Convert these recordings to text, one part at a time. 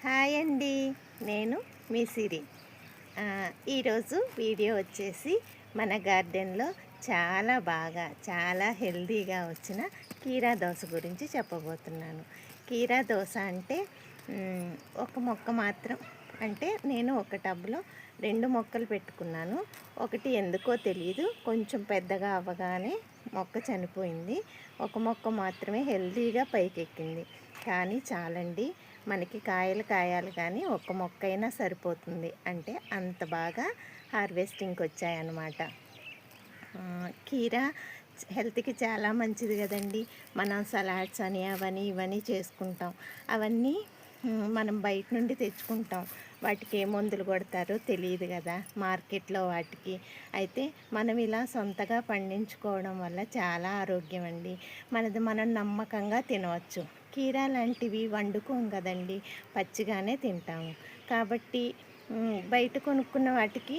Hi అండి, నేను మీ సిరి. ఈరోజు వీడియో వచ్చేసి మన గార్డెన్లో చాలా హెల్తీగా వచ్చిన కీరా దోస గురించి చెప్పబోతున్నాను. కీరా దోస అంటే ఒక మొక్క మాత్రం, అంటే నేను ఒక టబ్లో 2 మొక్కలు పెట్టుకున్నాను. ఒకటి ఎందుకో తెలియదు, కొంచెం పెద్దగా అవ్వగానే మొక్క చనిపోయింది. ఒక మొక్క మాత్రమే హెల్తీగా పైకెక్కింది. కానీ చాలండి, మనకి కాయలు కాయాలి కానీ ఒక్క మొక్క అయినా సరిపోతుంది. అంటే అంత బాగా హార్వెస్టింగ్కి వచ్చాయన్నమాట. కీరా హెల్త్కి చాలా మంచిది కదండి. మనం సలాడ్స్ అని అవని ఇవన్నీ చేసుకుంటాం. అవన్నీ మనం బయట నుండి తెచ్చుకుంటాం. వాటికి ఏ మందులు కొడతారో తెలియదు కదా మార్కెట్లో వాటికి. అయితే మనం ఇలా సొంతగా పండించుకోవడం వల్ల చాలా ఆరోగ్యం అండి. మనం నమ్మకంగా తినవచ్చు. కీరా లాంటివి వండుకోం కదండి, పచ్చిగానే తింటాము. కాబట్టి బయట కొనుక్కున్న వాటికి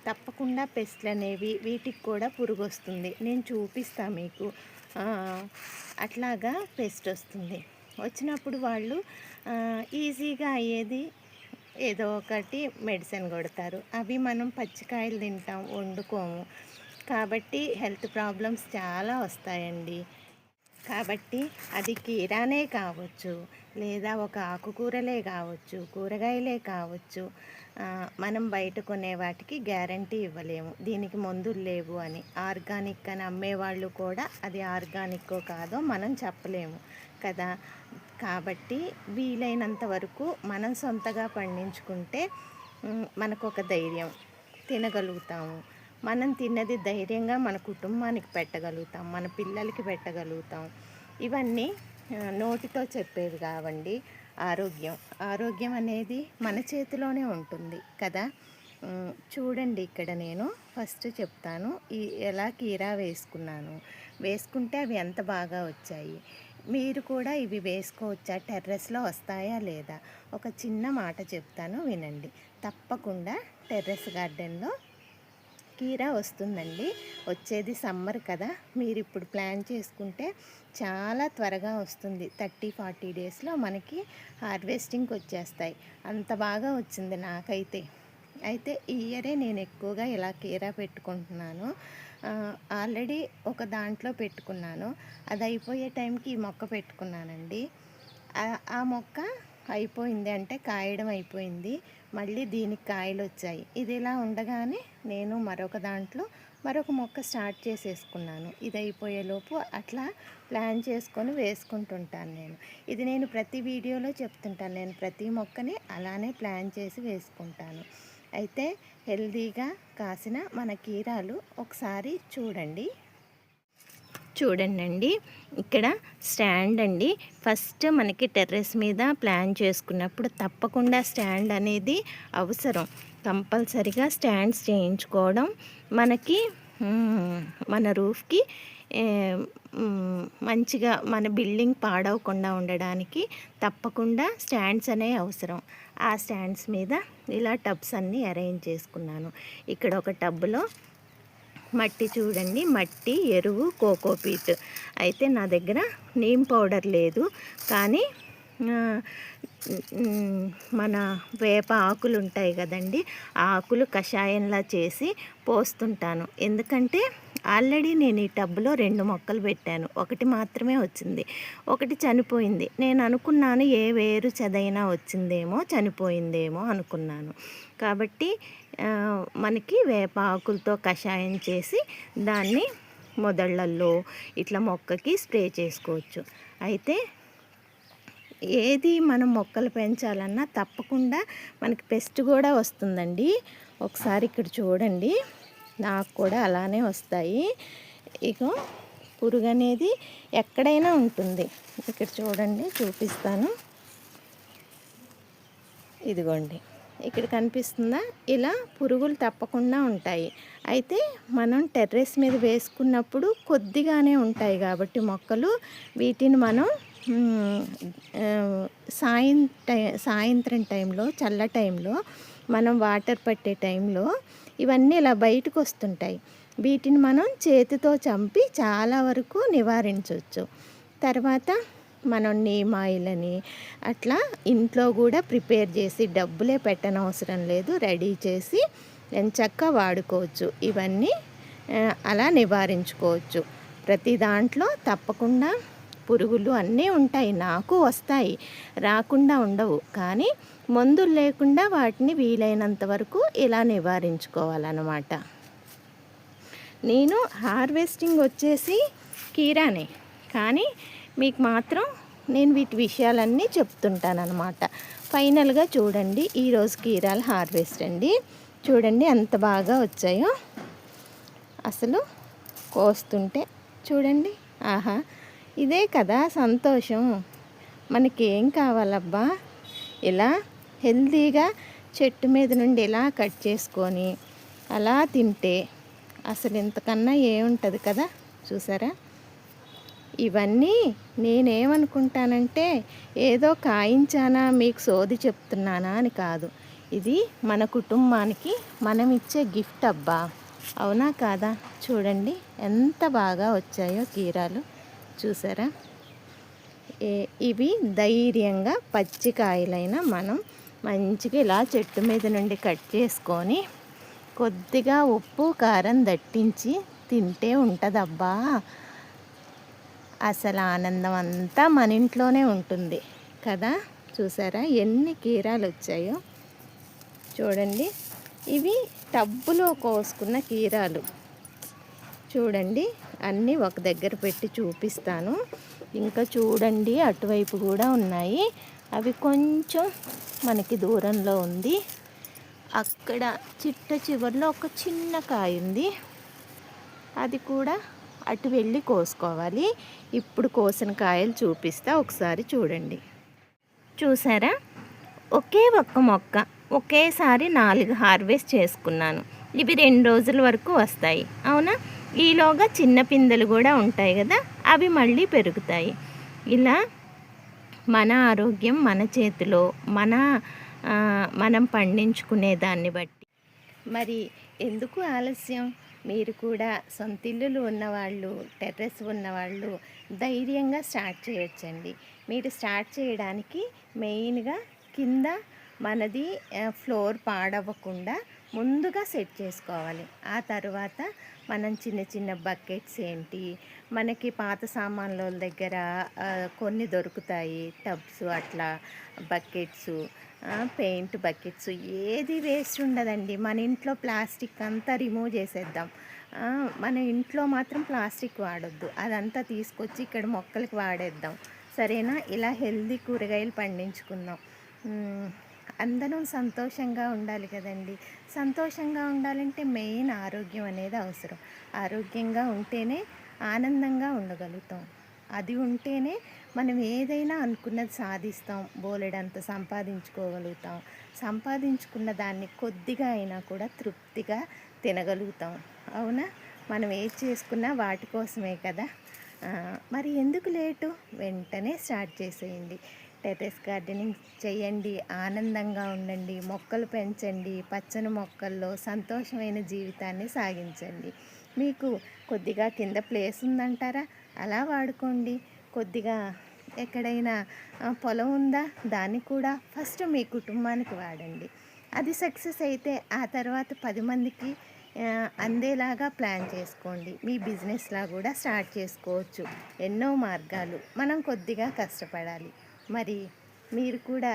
తప్పకుండా పెస్ట్లు అనేవి, వీటికి కూడా పురుగు వస్తుంది. నేను చూపిస్తాను మీకు. అట్లాగా పెస్ట్ వస్తుంది. వచ్చినప్పుడు వాళ్ళు ఈజీగా అయ్యేది ఏదో ఒకటి మెడిసిన్ కొడతారు. అవి మనం పచ్చికాయలు తింటాం, వండుకోము. కాబట్టి హెల్త్ ప్రాబ్లమ్స్ చాలా వస్తాయండి. కాబట్టి అది కీరానే కావచ్చు, లేదా ఒక ఆకుకూరలే కావచ్చు, కూరగాయలే కావచ్చు, మనం బయట కొనే వాటికి గ్యారంటీ ఇవ్వలేము దీనికి మందులు లేవు అని. ఆర్గానిక్ అని అమ్మేవాళ్ళు కూడా అది ఆర్గానిక్కో కాదో మనం చెప్పలేము కదా. కాబట్టి వీలైనంత వరకు మనం సొంతగా పండించుకుంటే మనకు ఒక ధైర్యం, తినగలుగుతాము. మనం తిన్నది ధైర్యంగా మన కుటుంబానికి పెట్టగలుగుతాం, మన పిల్లలకి పెట్టగలుగుతాం. ఇవన్నీ నోటితో చెప్పేవి కావండి. ఆరోగ్యం అనేది మన చేతిలోనే ఉంటుంది కదా. చూడండి, ఇక్కడ నేను ఫస్ట్ చెప్తాను ఎలా కీరా వేసుకుంటే అవి ఎంత బాగా వచ్చాయి. మీరు కూడా ఇవి వేసుకోవచ్చా, టెర్రస్లో వస్తాయా లేదా? ఒక చిన్న మాట చెప్తాను, వినండి. తప్పకుండా టెర్రస్ గార్డెన్లో కీరా వస్తుందండి. వచ్చేది సమ్మర్ కదా, మీరు ఇప్పుడు ప్లాన్ చేసుకుంటే చాలా త్వరగా వస్తుంది. 30-40 డేస్లో మనకి హార్వెస్టింగ్కి వచ్చేస్తాయి. అంత బాగా వచ్చింది నాకైతే. అయితే ఈ ఇయరే నేను ఎక్కువగా ఇలా కీరా పెట్టుకుంటున్నాను. ఆల్రెడీ ఒక దాంట్లో పెట్టుకున్నాను, అది అయిపోయే టైంకి ఈ మొక్క పెట్టుకున్నానండి. ఆ మొక్క అయిపోయింది, అంటే కాయడం అయిపోయింది. మళ్ళీ దీనికి కాయలు వచ్చాయి. ఇది ఇలా ఉండగానే నేను మరొక దాంట్లో మరొక మొక్క స్టార్ట్ చేసేసుకున్నాను. ఇది అయిపోయేలోపు అట్లా ప్లాన్ చేసుకొని వేసుకుంటుంటాను నేను. ఇది నేను ప్రతి వీడియోలో చెప్తుంటాను. నేను ప్రతి మొక్కని అలానే ప్లాన్ చేసి వేసుకుంటాను. అయితే హెల్తీగా కాసిన మన కీరాలు ఒకసారి చూడండి. ఇక్కడ స్టాండ్ అండి. ఫస్ట్ మనకి టెర్రస్ మీద ప్లాన్ చేసుకున్నప్పుడు తప్పకుండా స్టాండ్ అనేది అవసరం. కంపల్సరిగా స్టాండ్స్ చేయించుకోవడం మనకి మన రూఫ్కి మంచిగా, మన బిల్డింగ్ పాడవకుండా ఉండడానికి తప్పకుండా స్టాండ్స్ అనేవి అవసరం. ఆ స్టాండ్స్ మీద ఇలా టబ్స్ అన్నీ అరేంజ్ చేసుకున్నాను. ఇక్కడ ఒక టబ్లో మట్టి చూడండి, మట్టి, ఎరువు, కోకోపీట్. అయితే నా దగ్గర నీమ్ పౌడర్ లేదు, కానీ మన వేప ఆకులు ఉంటాయి కదండి, ఆ ఆకులు కషాయంలా చేసి పోస్తుంటాను. ఎందుకంటే ఆల్రెడీ నేను ఈ టబ్లో 2 మొక్కలు పెట్టాను, ఒకటి మాత్రమే వచ్చింది, ఒకటి చనిపోయింది. నేను అనుకున్నాను ఏ వేరు చెదైనా వచ్చిందేమో, చనిపోయిందేమో అనుకున్నాను. కాబట్టి మనకి వేప ఆకులతో కషాయం చేసి దాన్ని మొదళ్ళల్లో ఇట్లా మొక్కకి స్ప్రే చేసుకోవచ్చు. అయితే ఏది మనం మొక్కలు పెంచాలన్నా తప్పకుండా మనకి పెస్ట్ కూడా వస్తుందండి. ఒకసారి ఇక్కడ చూడండి, నాకు కూడా అలానే వస్తాయి. ఇక పురుగు అనేది ఎక్కడైనా ఉంటుంది. ఇక్కడ చూడండి, చూపిస్తాను. ఇదిగోండి, ఇక్కడ కనిపిస్తుందా? ఇలా పురుగులు తప్పకుండా ఉంటాయి. అయితే మనం టెర్రస్ మీద వేసుకున్నప్పుడు కొద్దిగానే ఉంటాయి కాబట్టి మొక్కలు, వీటిని మనం సాయంత్రం టైంలో, చల్ల టైంలో, మనం వాటర్ పట్టే టైంలో ఇవన్నీ ఇలా బయటకు వస్తుంటాయి. వీటిని మనం చేతితో చంపి చాలా వరకు నివారించవచ్చు. తర్వాత మనం నీమ్ ఆయిల్ అని అట్లా ఇంట్లో కూడా ప్రిపేర్ చేసి డబ్బులే పెట్టనవసరం లేదు, రెడీ చేసి ఎంచక్కా వాడుకోవచ్చు. ఇవన్నీ అలా నివారించుకోవచ్చు. ప్రతి దాంట్లో తప్పకుండా పురుగులు అన్నీ ఉంటాయి, నాకు వస్తాయి, రాకుండా ఉండవు. కానీ మందులు లేకుండా వాటిని వీలైనంత వరకు ఇలా నివారించుకోవాలన్నమాట. నేను హార్వెస్టింగ్ వచ్చేసి కీరానే, కానీ మీకు మాత్రం నేను వీటి విషయాలన్నీ చెప్తుంటానన్నమాట. ఫైనల్గా చూడండి, ఈరోజు కీరాలు హార్వెస్ట్ అండి. చూడండి ఎంత బాగా వచ్చాయో, అసలు కోస్తుంటే చూడండి. ఆహా, ఇదే కదా సంతోషం. మనకేం కావాలబ్బా, ఇలా హెల్తీగా చెట్టు మీద నుండి ఇలా కట్ చేసుకొని అలా తింటే అసలు ఇంతకన్నా ఏముంటుంది కదా. చూసారా, ఇవన్నీ నేనేమనుకుంటానంటే ఏదో కాయించానా మీకు సోది చెప్తున్నానా అని కాదు, ఇది మన కుటుంబానికి మనం ఇచ్చే గిఫ్ట్ అబ్బా. అవునా కాదా? చూడండి ఎంత బాగా వచ్చాయో కీరాలు, చూసారా. ఇవి ధైర్యంగా పచ్చికాయలైనా మనం మంచిగా ఇలా చెట్టు మీద నుండి కట్ చేసుకొని కొద్దిగా ఉప్పు కారం దట్టించి తింటే ఉంటుందబ్బా. అసలు ఆనందం అంతా మన ఇంట్లోనే ఉంటుంది కదా. చూసారా ఎన్ని కీరాలు వచ్చాయో. చూడండి, ఇవి టబ్బులో కోసుకున్న కీరాలు. చూడండి, అన్నీ ఒక దగ్గర పెట్టి చూపిస్తాను. ఇంకా చూడండి, అటువైపు కూడా ఉన్నాయి. అవి కొంచెం మనకి దూరంలో ఉంది. అక్కడ చిట్ట చివరిలో ఒక చిన్న కాయ ఉంది, అది కూడా అటు వెళ్ళి కోసుకోవాలి. ఇప్పుడు కోసిన కాయలు చూపిస్తా, ఒకసారి చూడండి. చూసారా, ఒకే ఒక్క మొక్క ఒకేసారి 4 హార్వెస్ట్ చేసుకున్నాను. ఇవి 2 రోజుల వరకు వస్తాయి, అవునా. ఈలోగా చిన్న పిందెలు కూడా ఉంటాయి కదా, అవి మళ్ళీ పెరుగుతాయి. ఇలా మన ఆరోగ్యం మన చేతిలో, మనం పండించుకునే దాన్ని బట్టి. మరి ఎందుకు ఆలస్యం? మీరు కూడా సొంతిల్లులు ఉన్నవాళ్ళు, టెర్రస్ ఉన్నవాళ్ళు ధైర్యంగా స్టార్ట్ చేయొచ్చండి. మీరు స్టార్ట్ చేయడానికి మెయిన్గా కింద మనది ఫ్లోర్ పాడవ్వకుండా ముందుగా సెట్ చేసుకోవాలి. ఆ తర్వాత మనం చిన్న చిన్న బకెట్స్ ఏంటి, మనకి పాత సామాన్ల దగ్గర కొన్ని దొరుకుతాయి, టబ్స్ అట్లా, బకెట్స్, పెయింట్ బకెట్స్, ఏది వేస్ట్ ఉండదండి. మన ఇంట్లో ప్లాస్టిక్ అంతా రిమూవ్ చేసేద్దాం. మన ఇంట్లో మాత్రం ప్లాస్టిక్ వాడొద్దు, అదంతా తీసుకొచ్చి ఇక్కడ మొక్కలకి వాడేద్దాం, సరేనా. ఇలా హెల్దీ కూరగాయలు పండించుకుందాం. అందరం సంతోషంగా ఉండాలి కదండి. సంతోషంగా ఉండాలంటే మెయిన్ ఆరోగ్యం అనేది అవసరం. ఆరోగ్యంగా ఉంటేనే ఆనందంగా ఉండగలుగుతాం. అది ఉంటేనే మనం ఏదైనా అనుకున్నది సాధిస్తాం, బోలెడంత సంపాదించుకోగలుగుతాం. సంపాదించుకున్న దాన్ని కొద్దిగా అయినా కూడా తృప్తిగా తినగలుగుతాం, అవునా. మనం ఏది చేసుకున్నా వాటి కోసమే కదా. మరి ఎందుకు లేటు? వెంటనే స్టార్ట్ చేసేయండి. టెర్రస్ గార్డెనింగ్ చేయండి, ఆనందంగా ఉండండి, మొక్కలు పెంచండి, పచ్చని మొక్కల్లో సంతోషమైన జీవితాన్ని సాగించండి. మీకు కొద్దిగా కింద ప్లేస్ ఉందంటారా, అలా వాడుకోండి. కొద్దిగా ఎక్కడైనా పొలం ఉందా, దాన్ని కూడా ఫస్ట్ మీ కుటుంబానికి వాడండి. అది సక్సెస్ అయితే ఆ తర్వాత 10 మందికి అందేలాగా ప్లాన్ చేసుకోండి. మీ బిజినెస్లా కూడా స్టార్ట్ చేసుకోవచ్చు. ఎన్నో మార్గాలు, మనం కొద్దిగా కష్టపడాలి. మరి మీరు కూడా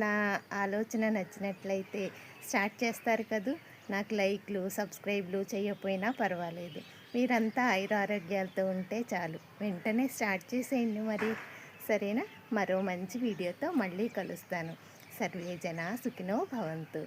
నా ఆలోచన నచ్చినట్లయితే స్టార్ట్ చేస్తారు కదూ. నాకు లైక్లు, సబ్స్క్రైబ్లు చేయకపోయినా పర్వాలేదు. మీరంతా ఆరోగ్యాలతో ఉంటే చాలు. వెంటనే స్టార్ట్ చేసేయండి మరి, సరేనా. మరో మంచి వీడియోతో మళ్ళీ కలుస్తాను. సర్వే జనా సుఖినో భవంతు.